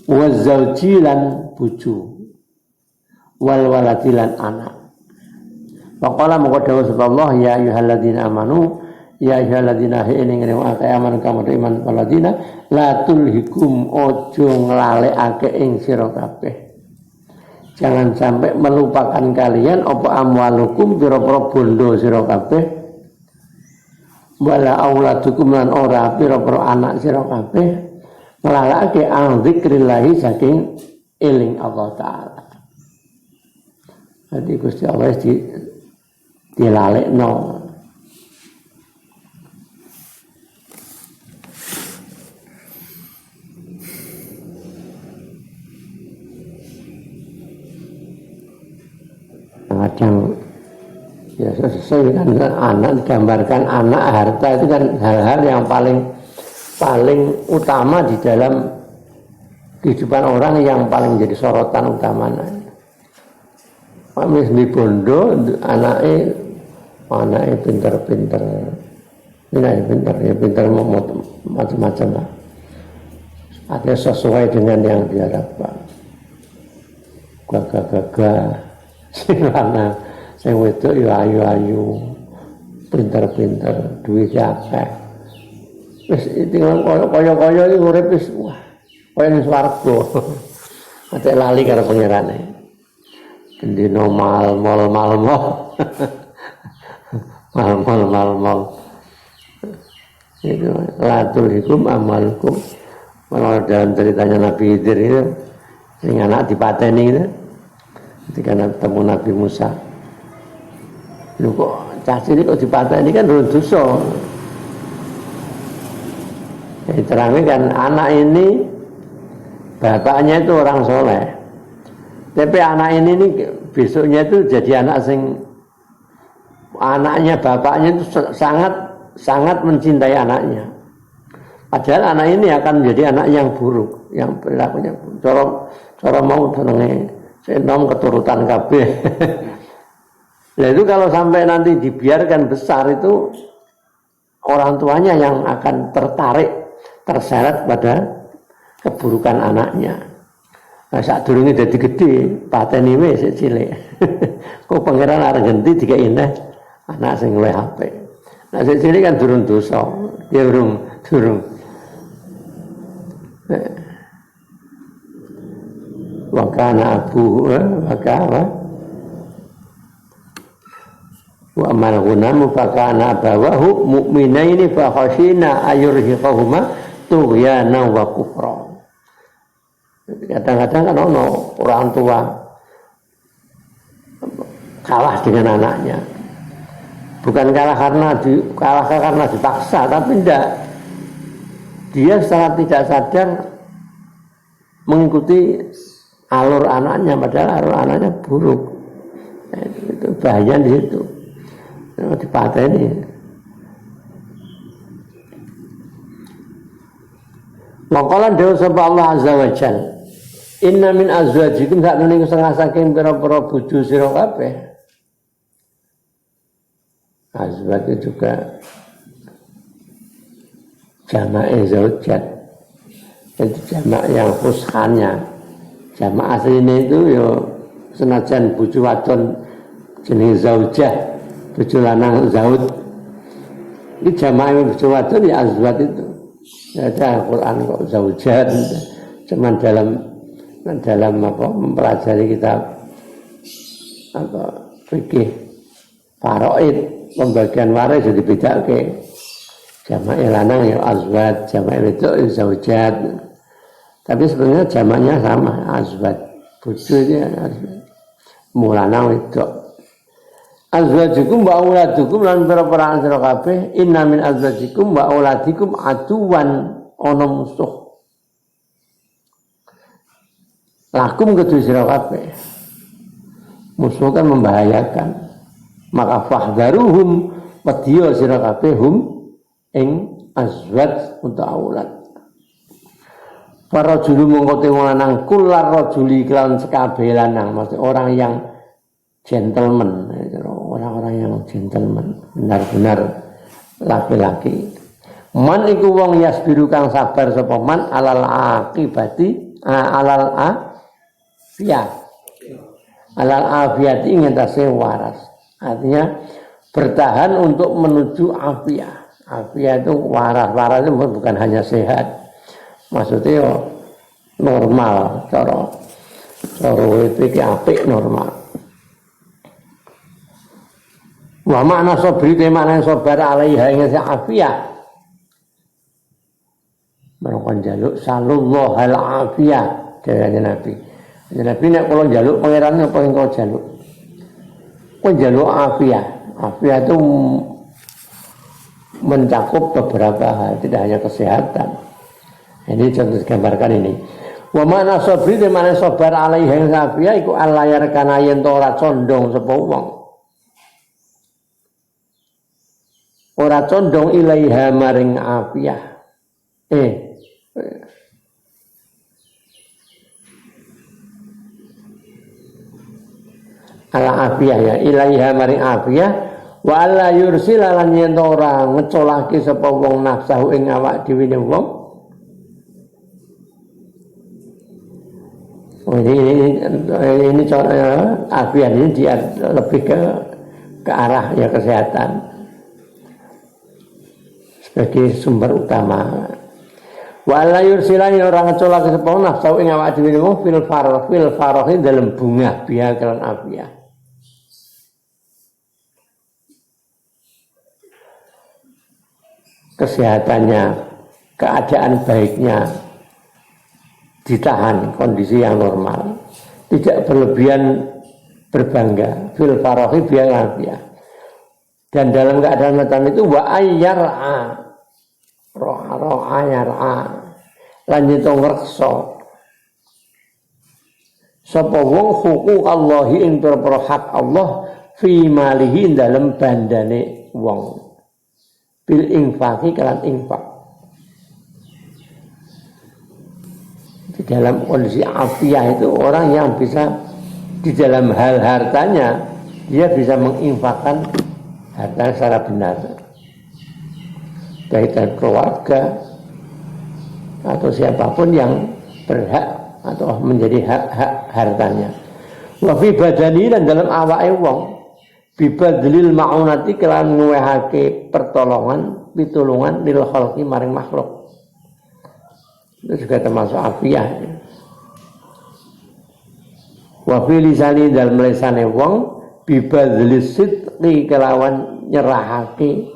Speaker 1: wa zaujilan bojo wal waladilan anak. Faqala moko dawuh Allah ya ayyuhalladzina amanu ya ayyuhalladzina ing aman kamu iman alladzina la tulhikum ojo nglalekake ing sira kabeh. Jangan sampai melupakan kalian apa amwalukum pira-pira bondo sira kabeh wala auladukum lan ora pira-pira anak sira kabeh nglalekake an zikrillah saking eling Allah taala. Jadi Gusti Allah dilalekno. Kadang ya sesuai dengan anak, digambarkan anak, harta itu kan hal-hal yang paling utama di dalam kehidupan orang, yang paling jadi sorotan utamanya. Kami di bondo, anaknya pinter-pinter, pinter macam-macam lah. Ada sesuai dengan yang diharapkan. Gagah-gagah, silana, sing wedok ya ayu-ayu, pinter-pinter, duit akeh. Wis tinggal kaya-kaya iki urip wis wah, kaya ning swarga. Ate lali karo pangerane. Dino mal. Itu latul hikum amalkum. Kalau dalam ceritanya Nabi Khidir itu, ini anak dipateni itu, ketika ketemu Nabi Musa. Lu kok caci ini kok dipateni kan dosa. Terangnya kan anak ini bapaknya itu orang soleh. Tapi anak ini nih besoknya itu jadi anaknya bapaknya itu sangat mencintai anaknya. Padahal anak ini akan menjadi anak yang buruk, yang perilakunya cara mau senenge senom keturutan kabeh. Nah itu kalau sampai nanti dibiarkan besar itu orang tuanya yang akan terseret pada keburukan anaknya. Nah, saat durunge dadi gedhe, pateni wis sik cilik. Kok pangeran arep ganti dikai ineh anak sing luwih apik. Nah, sik cilik kan durung dosa. Ya durung. Wa kana abu wa kana wa amal gunamu fa kana bawahu mu'minaini fa khashina ayurhiqahuma tughyana wa kufra. Kadang-kadang kan orang tua kalah dengan anaknya, bukan kalah karena dipaksa, tapi tidak, dia secara tidak sadar mengikuti alur anaknya, padahal alur anaknya buruk. Itu bahaya di situ, dipateni. Maqalan dewa sapa Allah azza wa jalla, inna min azwajikum sak menika setengah saking pira-pira bojo sira kabeh. Azwaj itu juga jamak zaujat. Itu jamak yang fushannya. Jamak aslinya itu ya senajan bojo wadon jenenge zaujah, bojo lanang zauj. Iki jamak bojo wadon ya azwaj itu. Ada Al-Quran kok zaujat, Cuman dalam apa mempelajari kitab apa fikih faraid pembagian waris jadi beda ke jamak lanang ya azwaj, jamak wedok ya zaujat. Tapi sebenarnya jamaknya sama, azwaj bojo ya azwaj. Mulana wedok. Azwajukum wa auladukum lan para sira kabeh inna min azwajikum wa auladikum aduwan ana musuh. Lakum kedua sira kabeh. Musuh kan membahayakan. Maka fahdharuhum wedya sira kabeh hum ing azwaj untuk aulad. Para julu mongko te lanang kular rajuli kelawan sekabeh lanang, maksud orang yang gentleman, orang-orang yang gentleman, benar-benar laki-laki. Man iku wong yasbiru kang sabar sapa man alal akibati alal afiyah. Alal afiyati ngatasi waras. Artinya bertahan untuk menuju afiyah. Afiyah itu waras. Waras itu bukan hanya sehat. Maksudnya normal, cara iki apik normal. Wa makna sabri te makna sabar alaiha ing afiyah. Mereka jaluk sallallahu al afiyah dari Nabi. Nabi nek kula jaluk pangeran apa sing kula jaluk? Kula jaluk afiyah. Afiyah itu mencakup beberapa hal, tidak hanya kesehatan. Ini contoh gambarkan ini. Wa makna sabri te makna sabar alaiha ing afiyah iku alayar kana yen ora condong sapa wong. Ora condong ilaiha maring afiyah. Ala afiyah ya ilaiha maring afiyah wa alla yursila lan yen ora ngecolake sapa wong nafsahu ing awak dhewe ne wong. Ini afiyah ini dia lebih ke arah ya kesehatan sebagai sumber utama. Wala yursilani orang ngecolak sepong nafsu ing awak dhewe wong fil farah dalam bunga biya kelan afiyah. Kesehatannya, keadaan baiknya ditahan kondisi yang normal, tidak berlebihan berbangga fil farah biya afiyah. Dan dalam keadaan macam itu wa ayyar'a ro'a yar'a lanjut ngrekso sapa wong hukuk Allah ing pira-pira hak Allah fi malihi dalam bandane wong bil infaqi kalan infak. Di dalam kondisi afiah itu orang yang bisa di dalam hal hartanya dia bisa menginfakkan harta secara benar, baik dari keluarga atau siapapun yang berhak atau menjadi hak hartanya. Wa fi badani dan dalam awake wong bibadlil ma'unati kelan nguwehake pertolongan pitulungan lil khalqi maring makhluk. Itu juga termasuk afiyah. Wa fi lisani dalam lisane wong bibadlis sidqi kelawan nyerahake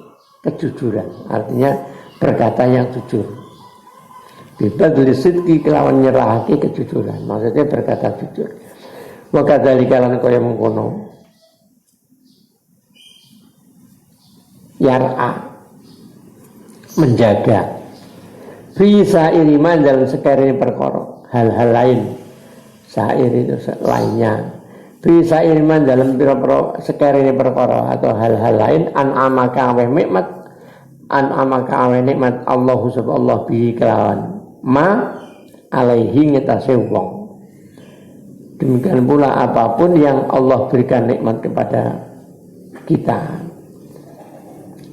Speaker 1: kejujuran, artinya berkata yang jujur. Bibadlis sidqi kelawan nyerahake kejujuran, maksudnya berkata jujur. Wa kadzalika lan kaya mengkono yar'a menjaga bisa iriman dalam sekiranya perkara hal-hal lain sair itu lainnya bisa iriman dalam pira-pira sekiranya perkara atau hal-hal lain an amaka awe nikmat Allah subhanahu bihi kelawan ma alaihi ngetase wong. Demikian pula apapun yang Allah berikan nikmat kepada kita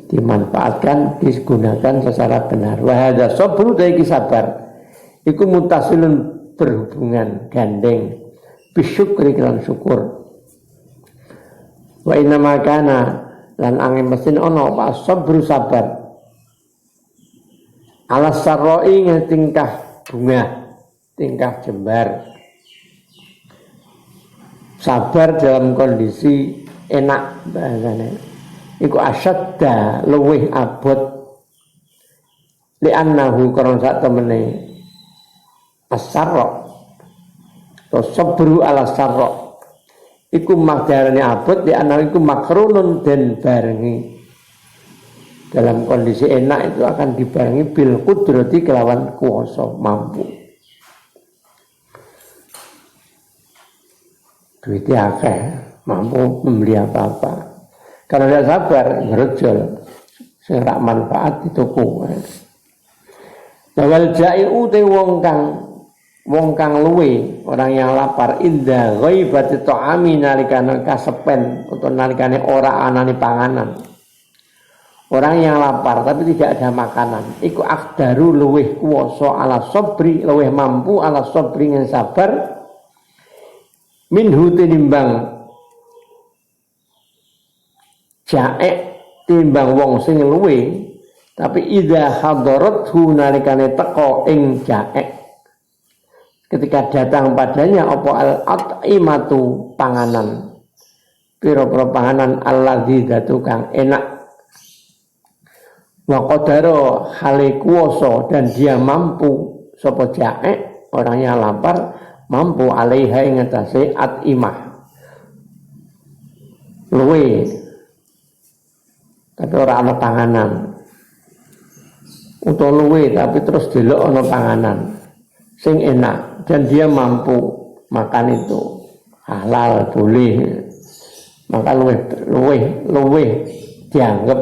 Speaker 1: dimanfaatkan, digunakan secara benar. Wa hadza sabru daiki sabar iku mutasilun berhubungan gandeng bisyukri kelan syukur. Wa inna makana lan angin mesin ono apa sabru sabar ala sarroi tingkah bunga tingkah jembar. Sabar dalam kondisi enak bahasane. Iku asyadda luwih abot li'annahu karena sak temene as-sarra atau sabru ala sarra iku makdarane abot li'annahu iku makrunun dan barengi dalam kondisi enak itu akan dibarengi bil qudrati kelawan kuwasa mampu. Duitnya akeh, mampu membeli apa-apa. Kalau tidak sabar, ngerejol, sing rak manfaat dituku. Wal ja'i'u te wong kang luwe, orang yang lapar inda ghaibati ta'ami nalikane kasepen utawa nalikane ora anane panganan. Orang yang lapar tapi tidak ada makanan, iku akdaru luweh kuwasa ala sabri, luweh mampu ala sabri yang sabar minhu tinimbang ja'ek tinimbang wong sing luwe. Tapi idza hadarathu nalikane teko ing ja'ek ketika datang padanya apa al-at'imatu panganan pira-pira panganan alladzi datu kang enak wa qadara hale kuwasa dan dia mampu sapa ja'ek orangnya lapar mampu alaiha ing atase at'imah luwe tapi ora ana panganan utawa luwe tapi terus delok ana panganan sing enak dan dia mampu makan itu halal boleh maka luwe dianggap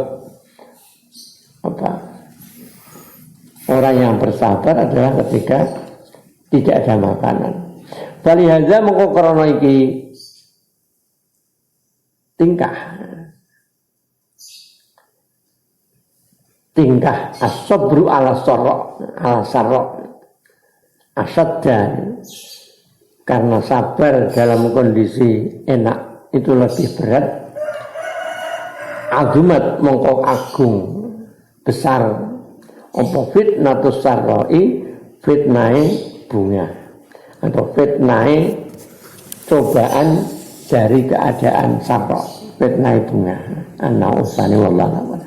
Speaker 1: apa orang yang bersabar adalah ketika tidak ada makanan. Falihaza mengko krana iki tingkah as-sabru ala sarra asyadda karena sabar dalam kondisi enak itu lebih berat azumat mongko agung besar apa fitnatus sarrai fitnahe bunga atau fitnahe cobaan dari keadaan sarra fitnahe bunga ana usane wallahu